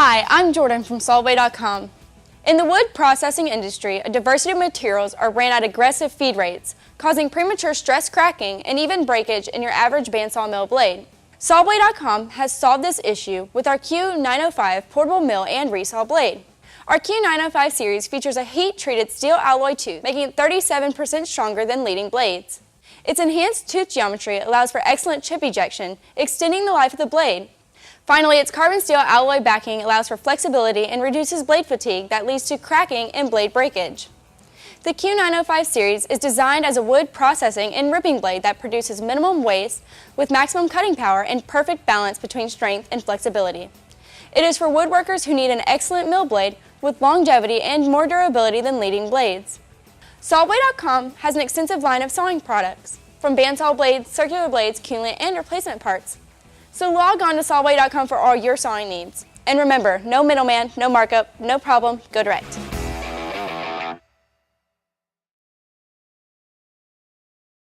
Hi, I'm Jordan from Sawblade.com. In the wood processing industry, a diversity of materials are ran at aggressive feed rates, causing premature stress cracking and even breakage in your average bandsaw mill blade. Sawblade.com has solved this issue with our Q905 portable mill and resaw blade. Our Q905 series features a heat-treated steel alloy tooth, making it 37% stronger than leading blades. Its enhanced tooth geometry allows for excellent chip ejection, extending the life of the blade. Finally, its carbon steel alloy backing allows for flexibility and reduces blade fatigue that leads to cracking and blade breakage. The Q905 series is designed as a wood processing and ripping blade that produces minimum waste with maximum cutting power and perfect balance between strength and flexibility. It is for woodworkers who need an excellent mill blade with longevity and more durability than leading blades. Sawblade.com has an extensive line of sawing products, from bandsaw blades, circular blades, coolant, and replacement parts. So log on to Sawblade.com for all your sawing needs. And remember, no middleman, no markup, no problem, go direct.